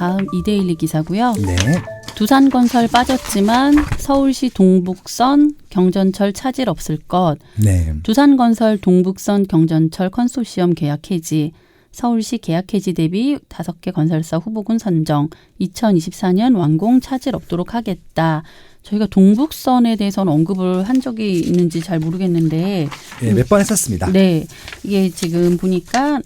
다음 이데일리 기사고요. 네. 두산건설 빠졌지만 서울시 동북선 경전철 차질 없을 것. 네. 두산건설 동북선 경전철 컨소시엄 계약 해지. 서울시 계약 해지 대비 5개 건설사 후보군 선정. 2024년 완공 차질 없도록 하겠다. 저희가 동북선에 대해서는 언급을 한 적이 있는지 잘 모르겠는데. 네, 몇 번 했었습니다. 네. 이게 지금 보니까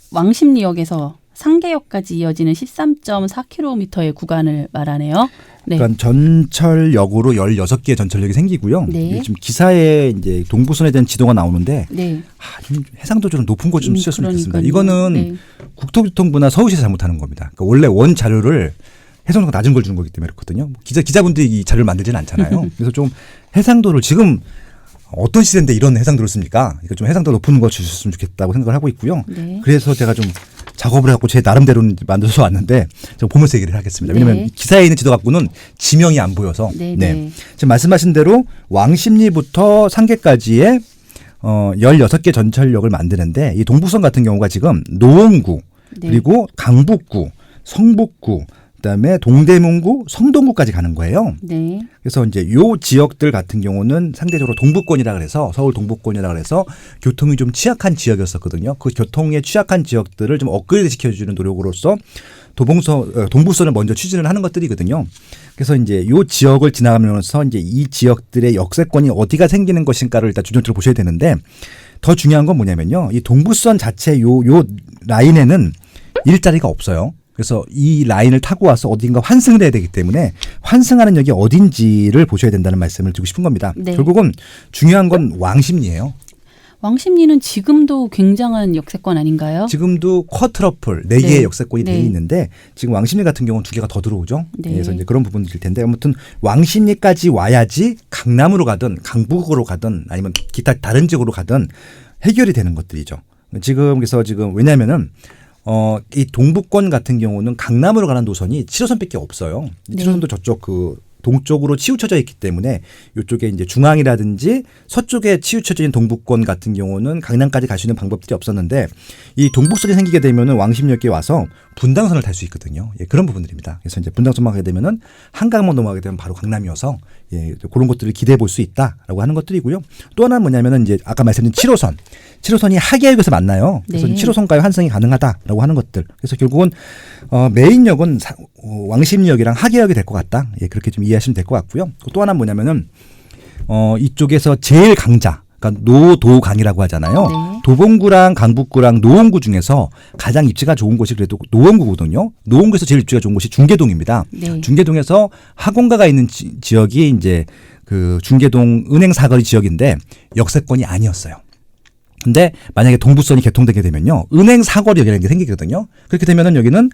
왕십리역에서 상계역까지 이어지는 13.4km의 구간을 말하네요. 네. 그러니까 전철역으로 16개의 전철역이 생기고요. 네. 지금 기사에 이제 동부선에 대한 지도가 나오는데 네. 좀 해상도 좀 높은 거 좀 쓰셨으면 좋겠습니다. 그러니까요. 이거는 네. 국토교통부나 서울시에서 잘못하는 겁니다. 그러니까 원래 원 자료를 해상도가 낮은 걸 주는 거기 때문에 그렇거든요. 기자분들이 이 자료를 만들지는 않잖아요. 그래서 좀 해상도를 지금 어떤 시대인데 이런 해상도를 씁니까? 이거 좀 해상도 높은 걸 주셨으면 좋겠다고 생각을 하고 있고요. 네. 그래서 제가 좀 작업을 하고 제 나름대로 만들어서 왔는데 좀 보면서 얘기를 하겠습니다. 왜냐하면 네. 기사에 있는 지도 갖고는 지명이 안 보여서. 네. 네. 네. 지금 말씀하신 대로 왕십리부터 상계까지의 16개 전철역을 만드는데 이 동북선 같은 경우가 지금 노원구 네. 그리고 강북구, 성북구 그다음에 동대문구, 성동구까지 가는 거예요. 네. 그래서 이제 요 지역들 같은 경우는 상대적으로 동부권이라 그래서 서울 동부권이라 그래서 교통이 좀 취약한 지역이었었거든요. 그 교통에 취약한 지역들을 좀 업그레이드 시켜주는 노력으로서 동부선을 먼저 추진을 하는 것들이거든요. 그래서 이제 요 지역을 지나가면서 이제 이 지역들의 역세권이 어디가 생기는 것인가를 일단 중점적으로 보셔야 되는데 더 중요한 건 뭐냐면요. 이 동부선 자체 요 라인에는 일자리가 없어요. 그래서 이 라인을 타고 와서 어딘가 환승을 해야 되기 때문에 환승하는 역이 어딘지를 보셔야 된다는 말씀을 드리고 싶은 겁니다. 네. 결국은 중요한 건 왕십리예요. 왕십리는 지금도 굉장한 역세권 아닌가요? 지금도 쿼트러플 4개의 네. 역세권이 네. 되어 있는데 지금 왕십리 같은 경우는 2개가 더 들어오죠. 네. 그래서 이제 그런 부분들일 텐데 아무튼 왕십리까지 와야지 강남으로 가든 강북으로 가든 아니면 기타 다른 지역으로 가든 해결이 되는 것들이죠. 지금 왜냐하면은 이 동부권 같은 경우는 강남으로 가는 노선이 7호선밖에 없어요. 네. 7호선도 저쪽 그 동쪽으로 치우쳐져 있기 때문에 이쪽에 이제 중앙이라든지 서쪽에 치우쳐져 있는 동부권 같은 경우는 강남까지 갈 수 있는 방법들이 없었는데 이 동북선이 생기게 되면은 왕십리역에 와서 분당선을 탈 수 있거든요. 예, 그런 부분들입니다. 그래서 이제 분당선만 가게 되면은 한강만 넘어가게 되면 바로 강남이어서 예, 그런 것들을 기대해 볼 수 있다라고 하는 것들이고요. 또 하나는 뭐냐면은 이제 아까 말씀드린 7호선. 7호선이 하계역에서 만나요. 그래서 네. 7호선과의 환승이 가능하다라고 하는 것들. 그래서 결국은 메인역은 왕십리역이랑 하계역이 될 것 같다. 예, 그렇게 좀 이해하시면 될 것 같고요. 또 하나는 뭐냐면은 이쪽에서 제일 강자. 그러니까 노도강이라고 하잖아요. 네. 도봉구랑 강북구랑 노원구 중에서 가장 입지가 좋은 곳이 그래도 노원구거든요. 노원구에서 제일 입지가 좋은 곳이 중계동입니다. 네. 중계동에서 학원가가 있는 지역이 이제 그 중계동 은행 사거리 지역인데 역세권이 아니었어요. 근데 만약에 동부선이 개통되게 되면요. 은행 사거리역이라는 게 생기거든요. 그렇게 되면은 여기는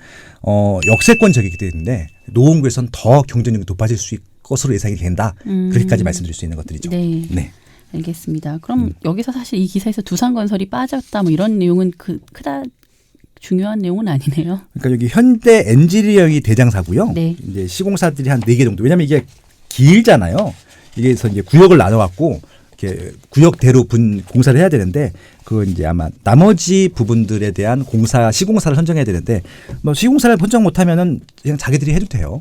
역세권 지역이기 때문에 노원구에선 더 경쟁력이 높아질 수 있을 것으로 예상이 된다. 그렇게까지 말씀드릴 수 있는 것들이죠. 네. 네. 알겠습니다. 그럼 여기서 사실 이 기사에서 두산건설이 빠졌다 뭐 이런 내용은 크다 중요한 내용은 아니네요. 그러니까 여기 현대 엔지니어링이 대장사고요. 네. 이제 시공사들이 한 4개 정도. 왜냐하면 이게 길잖아요. 이게서 이제 구역을 나눠갖고 이렇게 구역대로 공사를 해야 되는데 그 이제 아마 나머지 부분들에 대한 시공사를 선정해야 되는데 뭐 시공사를 선정 못하면은 그냥 자기들이 해도 돼요.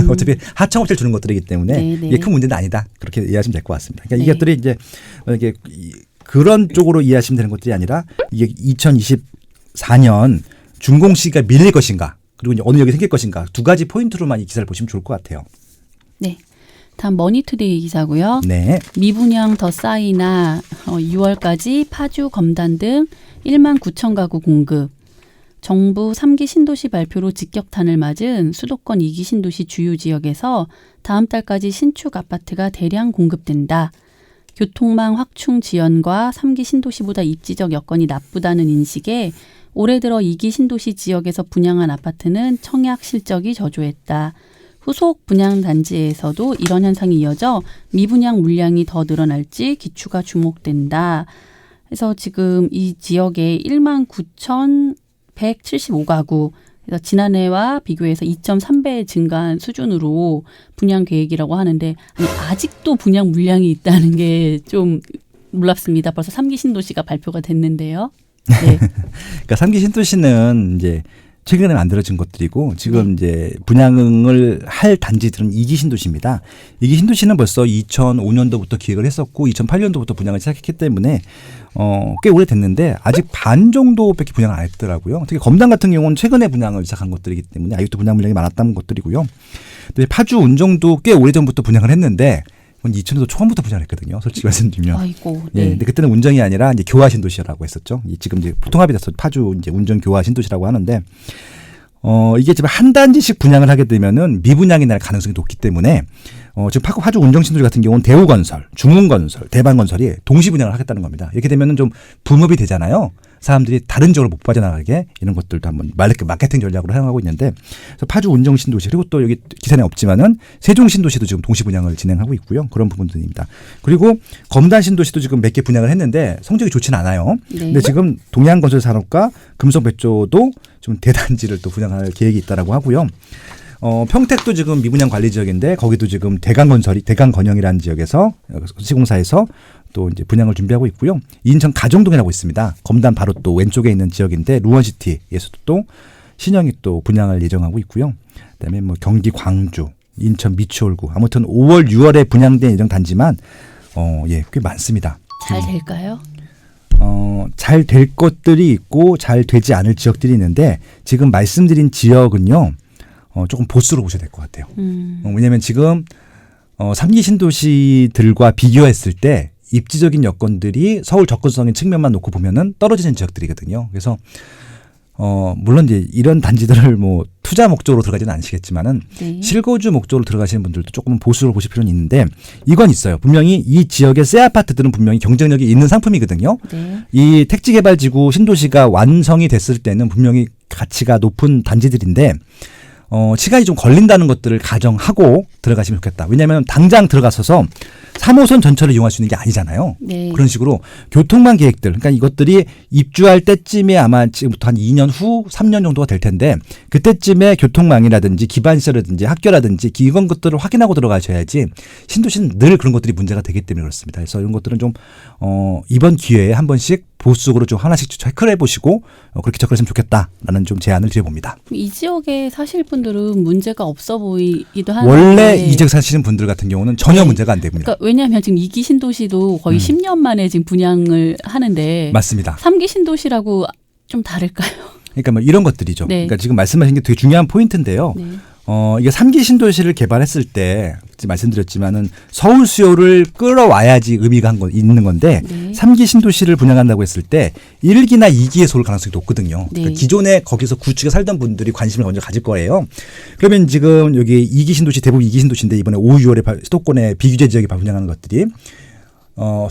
어차피 하청업체를 주는 것들이기 때문에 네네. 이게 큰 문제는 아니다. 그렇게 이해하시면 될 것 같습니다. 그러니까 네. 이것들이 이제 이게 그런 쪽으로 이해하시면 되는 것들이 아니라 이게 2024년 준공 시기가 밀릴 것인가 그리고 이제 어느 역이 생길 것인가 두 가지 포인트로만 이 기사를 보시면 좋을 것 같아요. 네. 다음 머니투데이 기사고요. 네. 미분양 더 쌓이나 6월까지 파주, 검단 등 1만 9천 가구 공급. 정부 3기 신도시 발표로 직격탄을 맞은 수도권 2기 신도시 주요 지역에서 다음 달까지 신축 아파트가 대량 공급된다. 교통망 확충 지연과 3기 신도시보다 입지적 여건이 나쁘다는 인식에 올해 들어 2기 신도시 지역에서 분양한 아파트는 청약 실적이 저조했다. 후속 분양 단지에서도 이런 현상이 이어져 미분양 물량이 더 늘어날지 기추가 주목된다. 그래서 지금 이 지역에 1만 9,175가구, 그래서 지난해와 비교해서 2.3배 증가한 수준으로 분양 계획이라고 하는데 아니, 아직도 분양 물량이 있다는 게 좀 놀랍습니다. 벌써 3기 신도시가 발표가 됐는데요. 네. 그러니까 3기 신도시는 이제 최근에 만들어진 것들이고 지금 이제 분양을 할 단지들은 2기 신도시입니다. 2기 신도시는 벌써 2005년도부터 기획을 했었고 2008년도부터 분양을 시작했기 때문에 꽤 오래됐는데 아직 반 정도밖에 분양을 안 했더라고요. 특히 검단 같은 경우는 최근에 분양을 시작한 것들이기 때문에 아직도 분양 물량이 많았다는 것들이고요. 근데 파주 운정도 꽤 오래전부터 분양을 했는데 2000년도 초반부터 분양을 했거든요. 솔직히 말씀드리면. 아이고. 예, 근데 그때는 운정이 아니라 이제 교화 신도시라고 했었죠. 지금 이제 통합이 돼서 파주 이제 운정 교화 신도시라고 하는데 이게 지금 한 단지씩 분양을 하게 되면은 미분양이 날 가능성이 높기 때문에 지금 파주 운정 신도시 같은 경우는 대우건설, 중흥건설, 대방건설이 동시 분양을 하겠다는 겁니다. 이렇게 되면은 좀 붐업이 되잖아요. 사람들이 다른 지역으로 못 빠져나가게 이런 것들도 한번 마케팅 전략으로 사용하고 있는데 그래서 파주 운정 신도시 그리고 또 여기 기사에 없지만은 세종 신도시도 지금 동시 분양을 진행하고 있고요. 그런 부분들입니다. 그리고 검단 신도시도 지금 몇 개 분양을 했는데 성적이 좋지는 않아요. 네. 근데 지금 동양건설산업과 금속배조도 좀 대단지를 또 분양할 계획이 있다라고 하고요. 평택도 지금 미분양 관리 지역인데 거기도 지금 대강건영이라는 지역에서 시공사에서 또 이제 분양을 준비하고 있고요. 인천 가정동이라고 있습니다. 검단 바로 또 왼쪽에 있는 지역인데 루원시티에서도 또 신형이 또 분양을 예정하고 있고요. 그다음에 뭐 경기 광주, 인천 미추홀구 아무튼 5월, 6월에 분양된 예정 단지만 꽤 많습니다. 잘 될까요? 잘 될 것들이 있고 잘 되지 않을 지역들이 있는데 지금 말씀드린 지역은요. 조금 보수로 보셔야 될 것 같아요. 왜냐하면 지금 3기 신도시들과 비교했을 때 입지적인 여건들이 서울 접근성의 측면만 놓고 보면은 떨어지는 지역들이거든요. 그래서 물론 이제 이런 단지들을 뭐 투자 목적으로 들어가지는 않으시겠지만은 네. 실거주 목적으로 들어가시는 분들도 조금 보수로 보실 필요는 있는데 이건 있어요. 분명히 이 지역의 새 아파트들은 분명히 경쟁력이 있는 상품이거든요. 네. 이 택지개발지구 신도시가 완성이 됐을 때는 분명히 가치가 높은 단지들인데 시간이 좀 걸린다는 것들을 가정하고 들어가시면 좋겠다. 왜냐하면 당장 들어가서서 3호선 전철을 이용할 수 있는 게 아니잖아요. 네. 그런 식으로 교통망 계획들, 그러니까 이것들이 입주할 때쯤에 아마 지금부터 한 2년 후, 3년 정도가 될 텐데 그때쯤에 교통망이라든지 기반시설이라든지 학교라든지 이런 것들을 확인하고 들어가셔야지 신도시는 늘 그런 것들이 문제가 되기 때문에 그렇습니다. 그래서 이런 것들은 좀 이번 기회에 한 번씩 보수적으로 좀 하나씩 체크를 해보시고 그렇게 접근했으면 좋겠다라는 좀 제안을 드려봅니다. 이 지역에 사실 분들은 문제가 없어 보이기도 하는데 원래 이 지역 사시는 분들 같은 경우는 전혀 네. 문제가 안 됩니다. 그러니까 왜냐하면 지금 2기 신도시도 거의 10년 만에 지금 분양을 하는데 맞습니다. 3기 신도시라고 좀 다를까요? 그러니까 뭐 이런 것들이죠. 네. 그러니까 지금 말씀하신 게 되게 중요한 포인트인데요. 네. 이게 3기 신도시를 개발했을 때 말씀드렸지만은 서울 수요를 끌어와야지 의미가 있는 건데 네. 3기 신도시를 분양한다고 했을 때 1기나 2기에 쏠 가능성이 높거든요. 네. 그러니까 기존에 거기서 구축에 살던 분들이 관심을 먼저 가질 거예요. 그러면 지금 여기 2기 신도시 대부분 2기 신도시인데 이번에 5, 6월에 수도권의 비규제 지역에 분양하는 것들이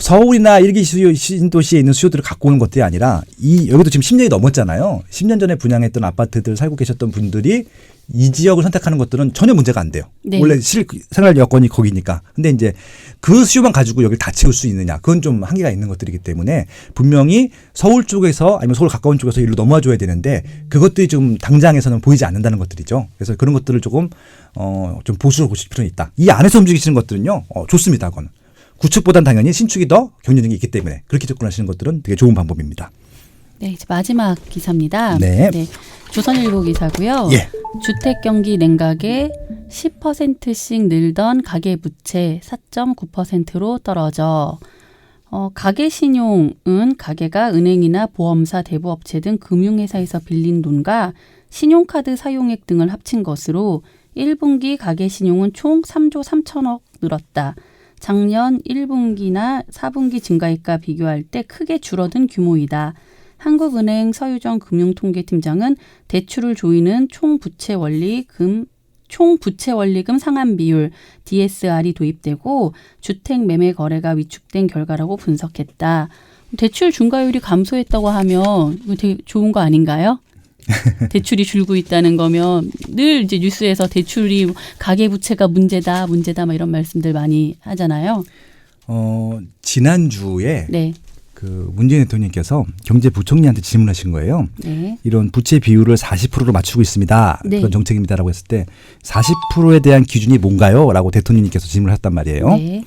서울이나 1기 신도시에 있는 수요들을 갖고 오는 것들이 아니라 여기도 지금 10년이 넘었잖아요. 10년 전에 분양했던 아파트들 살고 계셨던 분들이 이 지역을 선택하는 것들은 전혀 문제가 안 돼요. 네. 원래 생활 여건이 거기니까. 근데 이제 그 수요만 가지고 여기를 다 채울 수 있느냐. 그건 좀 한계가 있는 것들이기 때문에 분명히 서울 쪽에서 아니면 서울 가까운 쪽에서 일로 넘어와 줘야 되는데 그것들이 좀 당장에서는 보이지 않는다는 것들이죠. 그래서 그런 것들을 조금 좀 보수로 보실 필요는 있다. 이 안에서 움직이시는 것들은요. 좋습니다. 그건. 구축보단 당연히 신축이 더 경쟁력이 있기 때문에 그렇게 접근하시는 것들은 되게 좋은 방법입니다. 네, 이제 마지막 기사입니다. 네. 조선일보 기사고요. 예. 주택 경기 냉각에 10%씩 늘던 가계 부채 4.9%로 떨어져. 가계 신용은 가계가 은행이나 보험사, 대부업체 등 금융회사에서 빌린 돈과 신용카드 사용액 등을 합친 것으로 1분기 가계 신용은 총 3조 3천억 늘었다. 작년 1분기나 4분기 증가액과 비교할 때 크게 줄어든 규모이다. 한국은행 서유정 금융통계팀장은 대출을 조이는 총부채 원리금 상환 비율 DSR이 도입되고 주택 매매 거래가 위축된 결과라고 분석했다. 대출 중과율이 감소했다고 하면 이거 되게 좋은 거 아닌가요? 대출이 줄고 있다는 거면 늘 이제 뉴스에서 대출이 가계 부채가 문제다 막 이런 말씀들 많이 하잖아요. 지난주에 네. 그 문재인 대통령께서 경제부총리한테 질문하신 거예요. 네. 이런 부채 비율을 40%로 맞추고 있습니다. 네. 그런 정책입니다라고 했을 때 40%에 대한 기준이 뭔가요? 라고 대통령님께서 질문을 했단 말이에요. 네.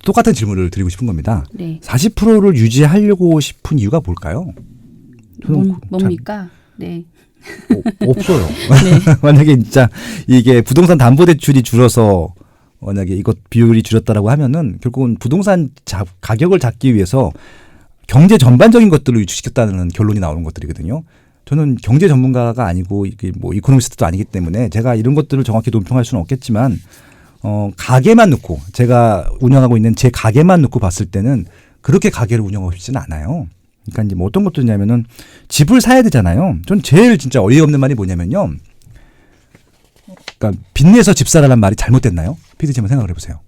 똑같은 질문을 드리고 싶은 겁니다. 네. 40%를 유지하려고 싶은 이유가 뭘까요? 뭡니까? 네. 없어요. 네. 만약에 진짜 이게 부동산 담보대출이 줄어서 만약에 이것 비율이 줄었다라고 하면은 결국은 부동산 가격을 잡기 위해서 경제 전반적인 것들을 위축시켰다는 결론이 나오는 것들이거든요. 저는 경제 전문가가 아니고 이게 뭐 이코노미스트도 아니기 때문에 제가 이런 것들을 정확히 논평할 수는 없겠지만 가게만 놓고 제가 운영하고 있는 제 가게만 놓고 봤을 때는 그렇게 가게를 운영하고 싶지는 않아요. 그러니까 이제 뭐 어떤 것도냐면은 집을 사야 되잖아요. 전 제일 진짜 어이없는 말이 뭐냐면요. 그러니까 빚내서 집 사라는 말이 잘못됐나요? 피디님 한번 생각을 해보세요.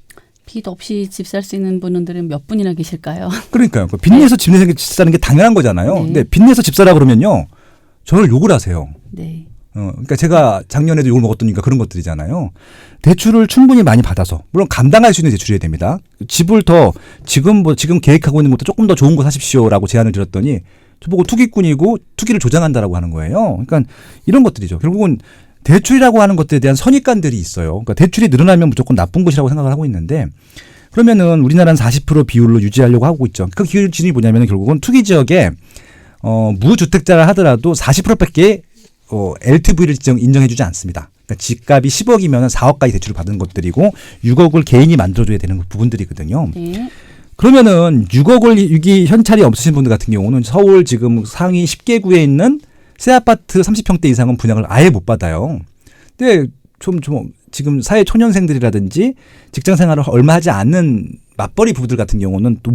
빚 없이 집 살 수 있는 분들은 몇 분이나 계실까요? 그러니까요. 빚내서 집 내서 집 사는 게 당연한 거잖아요. 네. 근데 빚내서 집 사라 그러면요. 저를 욕을 하세요. 네. 그러니까 제가 작년에도 욕을 먹었던 이유가 그런 것들이잖아요. 대출을 충분히 많이 받아서 물론 감당할 수 있는 대출이어야 됩니다. 집을 더 지금 계획하고 있는 것도 조금 더 좋은 거 사십시오라고 제안을 드렸더니 저보고 투기꾼이고 투기를 조장한다라고 하는 거예요. 그러니까 이런 것들이죠. 결국은 대출이라고 하는 것들에 대한 선입관들이 있어요. 그러니까 대출이 늘어나면 무조건 나쁜 것이라고 생각을 하고 있는데 그러면은 우리나라는 40% 비율로 유지하려고 하고 있죠. 그 기준이 뭐냐면은 결국은 투기 지역에 무주택자라 하더라도 40%밖에 LTV를 인정해주지 않습니다. 그러니까 집값이 10억이면 4억까지 대출을 받은 것들이고 6억을 개인이 만들어줘야 되는 부분들이거든요. 네. 그러면은 6억이 현찰이 없으신 분들 같은 경우는 서울 지금 상위 10개구에 있는 새 아파트 30평대 이상은 분양을 아예 못 받아요. 근데 좀 지금 사회 초년생들이라든지 직장 생활을 얼마 하지 않는 맞벌이 부부들 같은 경우는 또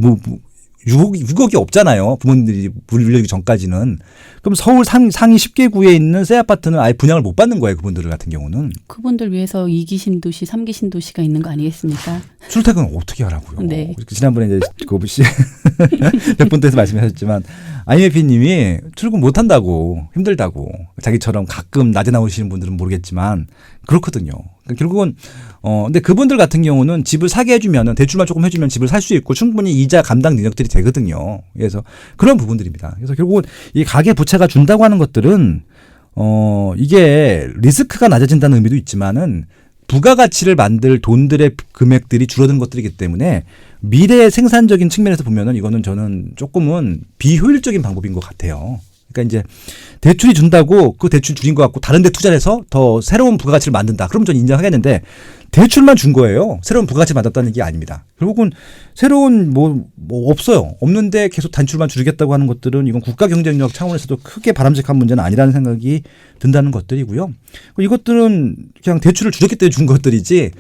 6억이 없잖아요. 부모님들이 물려주기 전까지는. 그럼 서울 상위 10개구에 있는 새 아파트는 아예 분양을 못 받는 거예요. 그분들 같은 경우는. 그분들 위해서 2기 신도시, 3기 신도시가 있는 거 아니겠습니까? 출퇴근 어떻게 하라고요. 네. 지난번에 이제 몇 분께서 말씀하셨지만 IMF님이 출근 못 한다고 힘들다고 자기처럼 가끔 낮에 나오시는 분들은 모르겠지만 그렇거든요. 그러니까 결국은 근데 그분들 같은 경우는 집을 사게 해주면은 대출만 조금 해주면 집을 살 수 있고 충분히 이자 감당 능력들이 되거든요. 그래서 그런 부분들입니다. 그래서 결국은 이 가계 부채가 준다고 하는 것들은 이게 리스크가 낮아진다는 의미도 있지만은 부가가치를 만들 돈들의 금액들이 줄어든 것들이기 때문에 미래 생산적인 측면에서 보면은 이거는 저는 조금은 비효율적인 방법인 것 같아요. 그러니까 이제 대출이 준다고 그 대출 줄인 것 같고 다른 데 투자를 해서 더 새로운 부가가치를 만든다. 그럼 저는 인정하겠는데 대출만 준 거예요. 새로운 부가가치 만들었다는 게 아닙니다. 결국은 새로운 뭐 없어요. 없는데 계속 단출만 줄이겠다고 하는 것들은 이건 국가 경쟁력 차원에서도 크게 바람직한 문제는 아니라는 생각이 든다는 것들이고요. 이것들은 그냥 대출을 줄였기 때문에 준 것들이지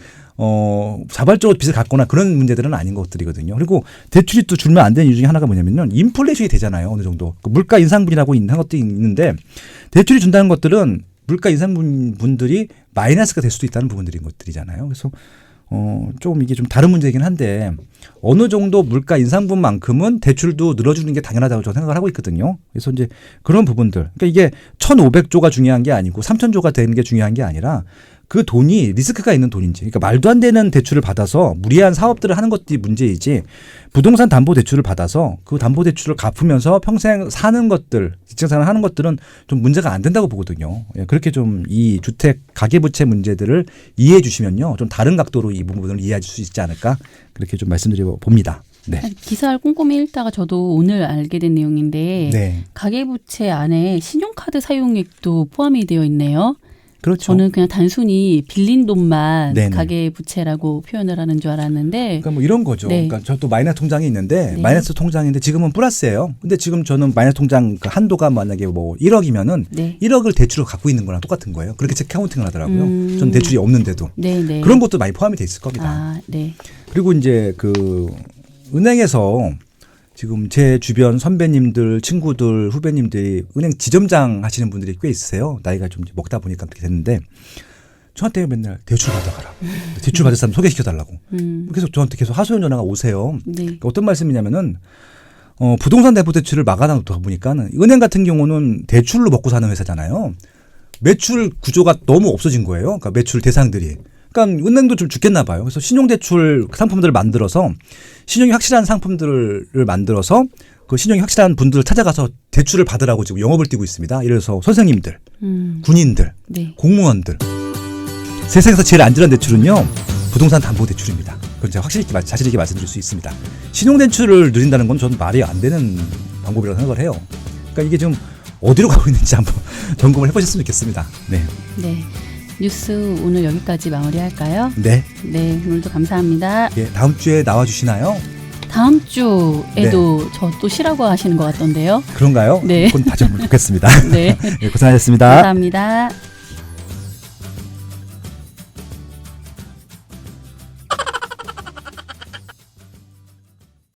자발적으로 빚을 갚거나 그런 문제들은 아닌 것들이거든요. 그리고 대출이 또 줄면 안 되는 이유 중에 하나가 뭐냐면요. 인플레이션이 되잖아요. 어느 정도. 물가 인상분이라고 있는 것들이 있는데 대출이 준다는 것들은 물가 인상분들이 마이너스가 될 수도 있다는 부분들인 것들이잖아요. 그래서 조금 이게 좀 다른 문제이긴 한데 어느 정도 물가 인상분만큼은 대출도 늘어주는 게 당연하다고 저는 생각을 하고 있거든요. 그래서 이제 그런 부분들. 그러니까 이게 1,500조가 중요한 게 아니고 3,000조가 되는 게 중요한 게 아니라 그 돈이 리스크가 있는 돈인지, 그러니까 말도 안 되는 대출을 받아서 무리한 사업들을 하는 것들이 문제이지 부동산 담보 대출을 받아서 그 담보 대출을 갚으면서 평생 사는 것들, 직장생활 하는 것들은 좀 문제가 안 된다고 보거든요. 그렇게 좀 이 주택 가계부채 문제들을 이해해 주시면요, 좀 다른 각도로 이 부분을 이해할 수 있지 않을까 그렇게 좀 말씀드려 봅니다. 네. 기사를 꼼꼼히 읽다가 저도 오늘 알게 된 내용인데 네. 가계부채 안에 신용카드 사용액도 포함이 되어 있네요. 그렇죠. 저는 그냥 단순히 빌린 돈만 네네. 가계부채라고 표현을 하는 줄 알았는데 그러니까 뭐 이런 거죠. 네. 그러니까 저도 마이너스 통장이 있는데 네. 마이너스 통장인데 지금은 플러스예요. 근데 지금 저는 마이너스 통장 그 한도가 만약에 뭐 1억이면은 네. 1억을 대출로 갖고 있는 거랑 똑같은 거예요. 그렇게 제 카운팅을 하더라고요. 저는 대출이 없는데도. 네네. 그런 것도 많이 포함이 돼 있을 겁니다. 아, 네. 그리고 이제 그 은행에서 지금 제 주변 선배님들, 친구들, 후배님들이 은행 지점장 하시는 분들이 꽤 있으세요. 나이가 좀 먹다 보니까 그렇게 됐는데 저한테 맨날 대출 받아가라. 대출 받을 사람 소개시켜달라고. 계속 저한테 계속 하소연 전화가 오세요. 네. 그러니까 어떤 말씀이냐면은 부동산 대부 대출을 막아놔다 보니까는 은행 같은 경우는 대출로 먹고 사는 회사잖아요. 매출 구조가 너무 없어진 거예요. 그러니까 매출 대상들이. 그러니까 은행도 좀 죽겠나 봐요. 그래서 신용대출 상품들을 만들어서 신용이 확실한 상품들을 만들어서 그 신용이 확실한 분들을 찾아가서 대출을 받으라고 지금 영업을 뛰고 있습니다. 예를 들어서 선생님들, 군인들, 네. 공무원들. 세상에서 제일 안전한 대출은요. 부동산 담보대출입니다. 그건 제가 확실히 자신 있게 말씀드릴 수 있습니다. 신용대출을 늘린다는 건 저는 말이 안 되는 방법이라고 생각을 해요. 그러니까 이게 좀 어디로 가고 있는지 한번 점검을 해보셨으면 좋겠습니다. 네. 네. 뉴스 오늘 여기까지 마무리할까요? 네. 네, 오늘도 감사합니다. 예, 다음 주에 나와주시나요? 다음 주에도 저 또 쉬라고 하시는 것 같던데요. 그런가요? 네. 그건 다시 한번 보겠습니다. 네. 예, 고생하셨습니다. 감사합니다.